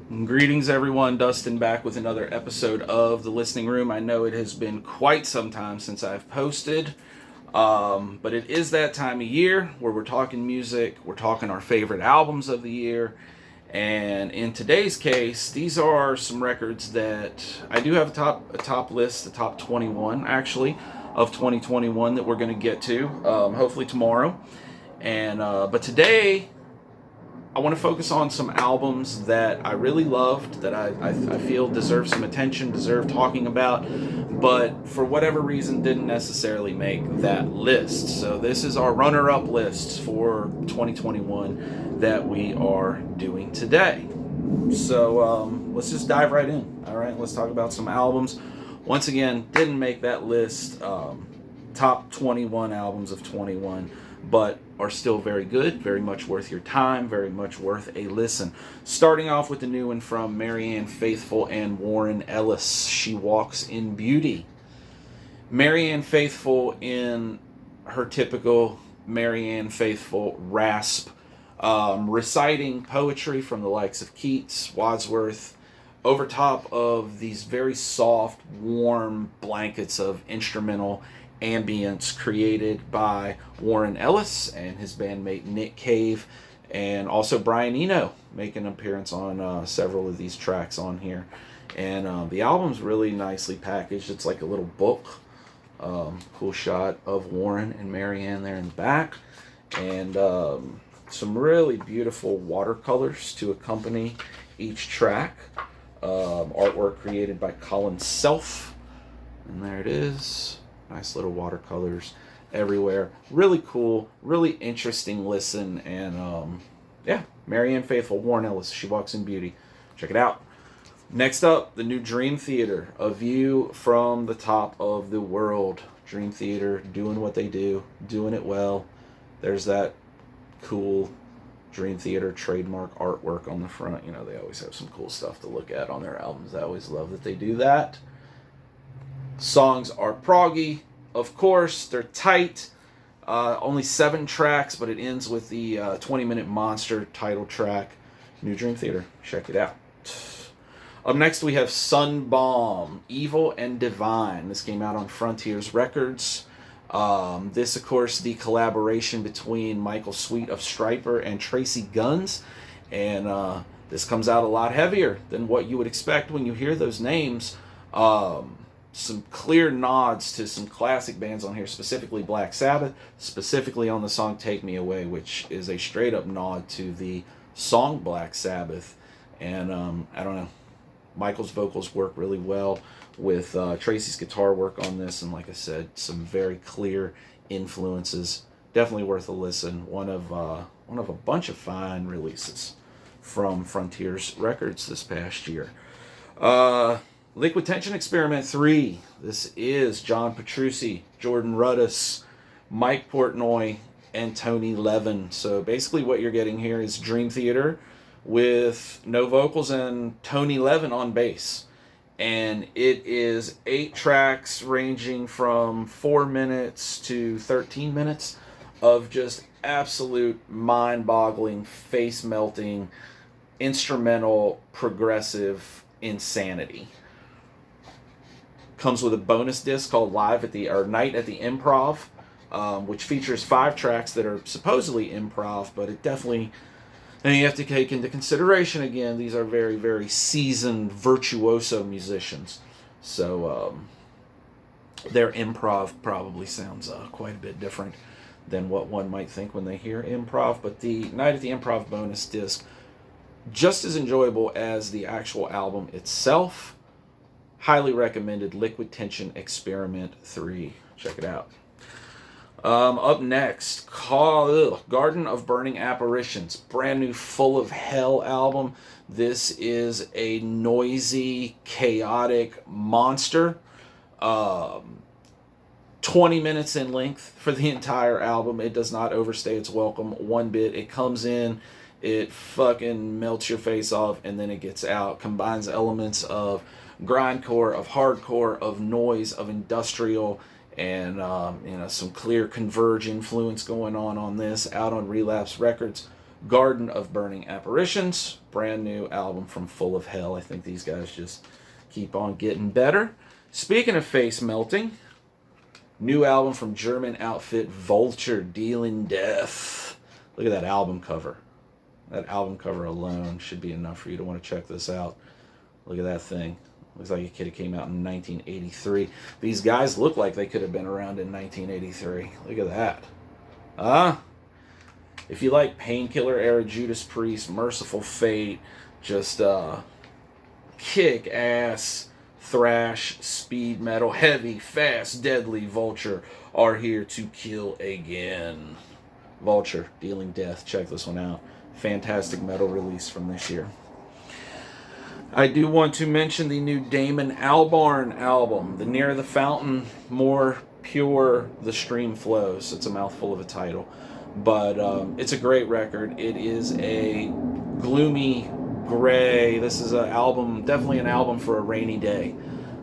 Greetings, everyone. Dustin back with another episode of The Listening Room. I know it has been quite some time since I've posted, but it is that time of year where we're talking music, we're talking our favorite albums of the year, and in today's case, these are some records that I do have a top list, the top 21 actually of 2021 that we're going to get to, hopefully tomorrow. And but today I want to focus on some albums that I really loved, that I feel deserve some attention, deserve talking about, but for whatever reason didn't necessarily make that list. So this is our runner-up list for 2021 that we are doing today. So let's just dive right in. All right, let's talk about some albums. Once again, didn't make that list. Top 21 albums of 21, but are still very good, very much worth your time, very much worth a listen. Starting off with the new one from Marianne Faithful and Warren Ellis, She Walks in Beauty. Marianne Faithful, in her typical Marianne Faithful rasp, reciting poetry from the likes of Keats, Wordsworth, over top of these very soft, warm blankets of instrumental ambience created by Warren Ellis and his bandmate Nick Cave, and also Brian Eno make an appearance on several of these tracks on here. And the album's really nicely packaged. It's like a little book. Cool shot of Warren and Marianne there in the back, and some really beautiful watercolors to accompany each track. Artwork created by Colin Self, and there it is. Nice little watercolors everywhere. Really cool, really interesting listen. And yeah, Marianne Faithful, Warren Ellis, She Walks in Beauty. Check it out. Next up, the new Dream Theater, A View from the Top of the World. Dream Theater doing what they do, doing it well. There's that cool Dream Theater trademark artwork on the front. You know, they always have some cool stuff to look at on their albums. I always love that they do that. Songs are proggy, of course. They're tight. Only 7 tracks, but it ends with the 20-minute monster title track. New Dream Theater. Check it out. Up next, we have Sunbomb, Evil and Divine. This came out on Frontiers Records. This, of course, the collaboration between Michael Sweet of Stryper and Tracy Guns. And this comes out a lot heavier than what you would expect when you hear those names. Some clear nods to some classic bands on here, specifically Black Sabbath, specifically on the song Take Me Away, which is a straight up nod to the song Black Sabbath. And I don't know, Michael's vocals work really well with Tracy's guitar work on this, and like I said, some very clear influences. Definitely worth a listen. One of a bunch of fine releases from Frontiers Records this past year. Liquid Tension Experiment 3. This is John Petrucci, Jordan Rudess, Mike Portnoy, and Tony Levin. So basically what you're getting here is Dream Theater with no vocals and Tony Levin on bass. And it is 8 tracks ranging from 4 minutes to 13 minutes of just absolute mind-boggling, face-melting, instrumental, progressive insanity. Comes with a bonus disc called Night at the Improv, which features 5 tracks that are supposedly improv, but it definitely, and you have to take into consideration again, these are very, very seasoned virtuoso musicians, so their improv probably sounds quite a bit different than what one might think when they hear improv. But the Night at the Improv bonus disc, just as enjoyable as the actual album itself. Highly recommended. Liquid Tension Experiment 3. Check it out. Up next, Garden of Burning Apparitions. Brand new Full of Hell album. This is a noisy, chaotic monster. 20 minutes in length for the entire album. It does not overstay its welcome one bit. It comes in, it fucking melts your face off, and then it gets out. Combines elements of grindcore, of hardcore, of noise, of industrial, and some clear Converge influence going on this. Out on Relapse Records. Garden of Burning Apparitions, brand new album from Full of Hell. I think these guys just keep on getting better. Speaking of face melting, new album from German outfit Vulture, Dealing Death. Look at that album cover. That album cover alone should be enough for you to want to check this out. Look at that thing. Looks like a kid who came out in 1983. These guys look like they could have been around in 1983. Look at that. If you like Painkiller era Judas Priest, Merciful Fate, just kick-ass thrash, speed metal, heavy, fast, deadly, Vulture are here to kill again. Vulture, Dealing Death. Check this one out. Fantastic metal release from this year. I do want to mention the new Damon Albarn album. The nearer the fountain, more pure the stream flows. It's a mouthful of a title. But it's a great record. It is a gloomy, gray. This is an album, definitely an album for a rainy day.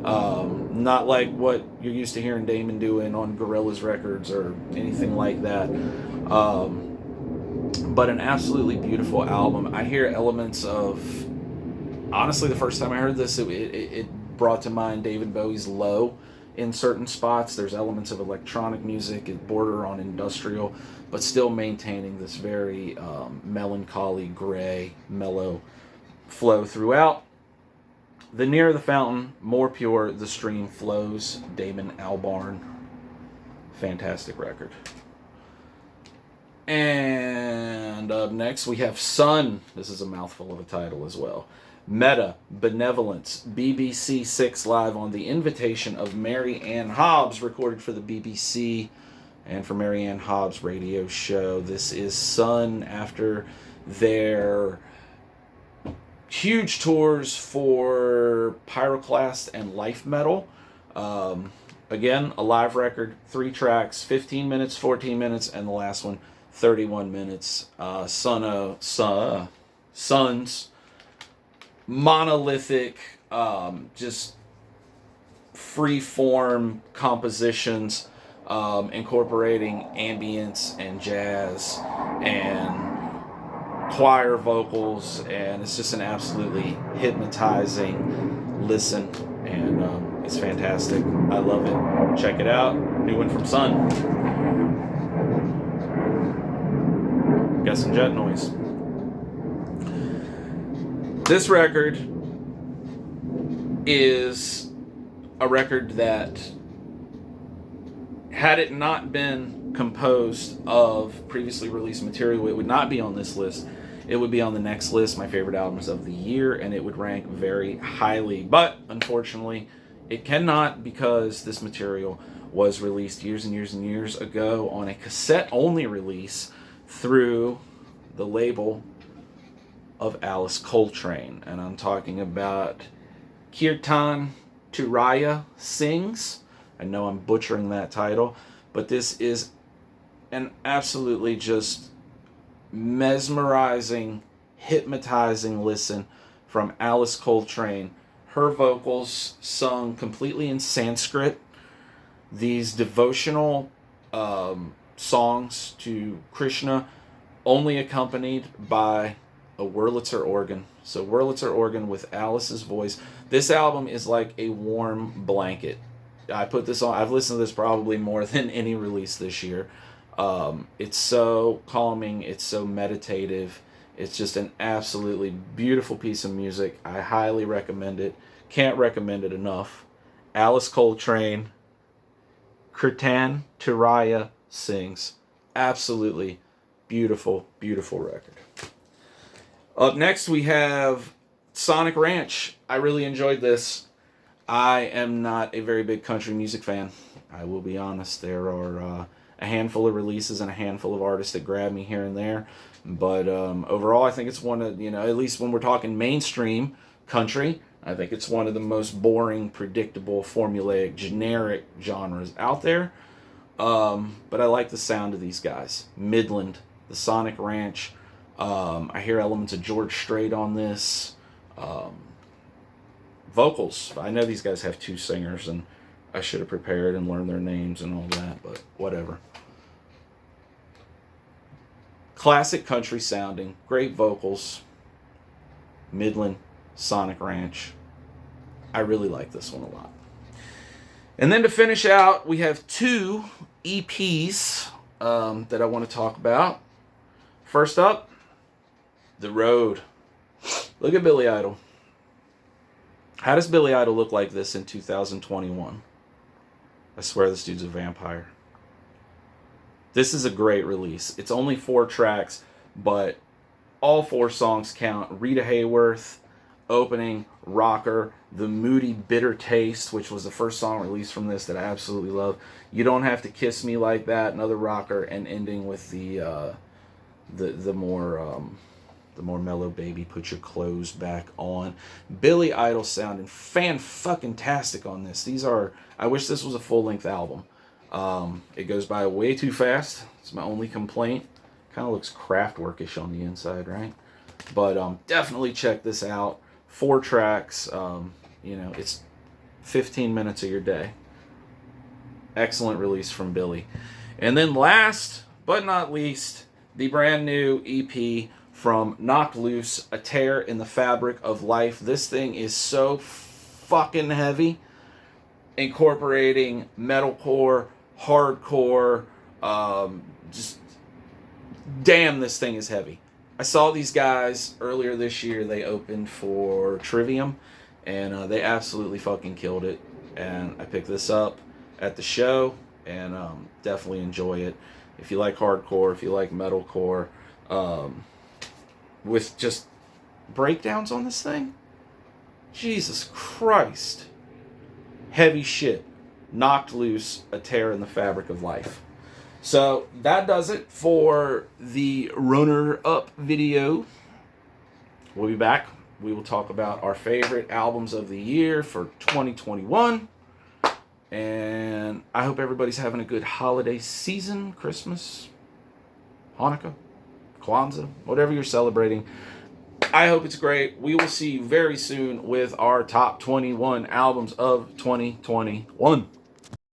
Not like what you're used to hearing Damon doing on Gorillaz records or anything like that. But an absolutely beautiful album. I hear elements of, honestly, the first time I heard this, it brought to mind David Bowie's Low in certain spots. There's elements of electronic music, it border on industrial, but still maintaining this very melancholy, gray, mellow flow throughout. The nearer the fountain, more pure the stream flows. Damon Albarn. Fantastic record. And up next we have Sun. This is a mouthful of a title as well. Meta, Benevolence, BBC 6 Live on the invitation of Marianne Hobbs, recorded for the BBC and for Marianne Hobbs' radio show. This is Sun after their huge tours for Pyroclast and Life Metal. Again, a live record, 3 tracks, 15 minutes, 14 minutes, and the last one, 31 minutes. Sun's monolithic, just free-form compositions, incorporating ambience and jazz and choir vocals, and it's just an absolutely hypnotizing listen, and it's fantastic. I love it. Check it out. New one from Sun. Got some jet noise. This record is a record that, had it not been composed of previously released material, it would not be on this list. It would be on the next list, my favorite albums of the year, and it would rank very highly. But, unfortunately, it cannot, because this material was released years and years and years ago on a cassette-only release through the label of Alice Coltrane. And I'm talking about Kirtan Turaya Sings. I know I'm butchering that title, but this is an absolutely just mesmerizing, hypnotizing listen from Alice Coltrane. Her vocals sung completely in Sanskrit. These devotional songs to Krishna, only accompanied by a Wurlitzer organ. So Wurlitzer organ with Alice's voice. This album is like a warm blanket. I put this on. I've listened to this probably more than any release this year. It's so calming. It's so meditative. It's just an absolutely beautiful piece of music. I highly recommend it. Can't recommend it enough. Alice Coltrane, Kirtan Turaya Sings. Absolutely beautiful, beautiful record. Up next we have Sonic Ranch. I really enjoyed this. I am not a very big country music fan. I will be honest. There are a handful of releases and a handful of artists that grab me here and there. But overall, I think it's one of, at least when we're talking mainstream country, I think it's one of the most boring, predictable, formulaic, generic genres out there. But I like the sound of these guys. Midland, the Sonic Ranch. I hear elements of George Strait on this. Vocals. I know these guys have 2 singers, and I should have prepared and learned their names and all that, but whatever. Classic country sounding, great vocals, Midland, Sonic Ranch. I really like this one a lot. And then to finish out, we have 2 EPs that I want to talk about. First up, The Road. Look at Billy Idol. How does Billy Idol look like this in 2021? I swear this dude's a vampire. This is a great release. It's only 4 tracks, but all 4 songs count. Rita Hayworth, opening, rocker, The Moody Bitter Taste, which was the first song released from this that I absolutely love. You Don't Have to Kiss Me Like That, another rocker, and ending with the more mellow Baby Put Your Clothes Back On. Billy Idol sounding fan-fucking-tastic on this. I wish this was a full-length album. It goes by way too fast. It's my only complaint. Kind of looks Kraftwerkish on the inside, right? But definitely check this out. 4 tracks. It's 15 minutes of your day. Excellent release from Billy. And then last but not least, the brand new EP from Knocked Loose, A Tear in the Fabric of Life. This thing is so fucking heavy, incorporating metalcore, hardcore, just damn, this thing is heavy. I saw these guys earlier this year. They opened for Trivium, and they absolutely fucking killed it. And I picked this up at the show, and definitely enjoy it. If you like hardcore, if you like metalcore, with just breakdowns on this thing, Jesus Christ. Heavy shit. Knocked Loose, A Tear in the Fabric of Life. So that does it for the runner-up video. We'll be back. We will talk about our favorite albums of the year for 2021. And I hope everybody's having a good holiday season. Christmas, Hanukkah, Kwanzaa, whatever you're celebrating. I hope it's great. We will see you very soon with our top 21 albums of 2021.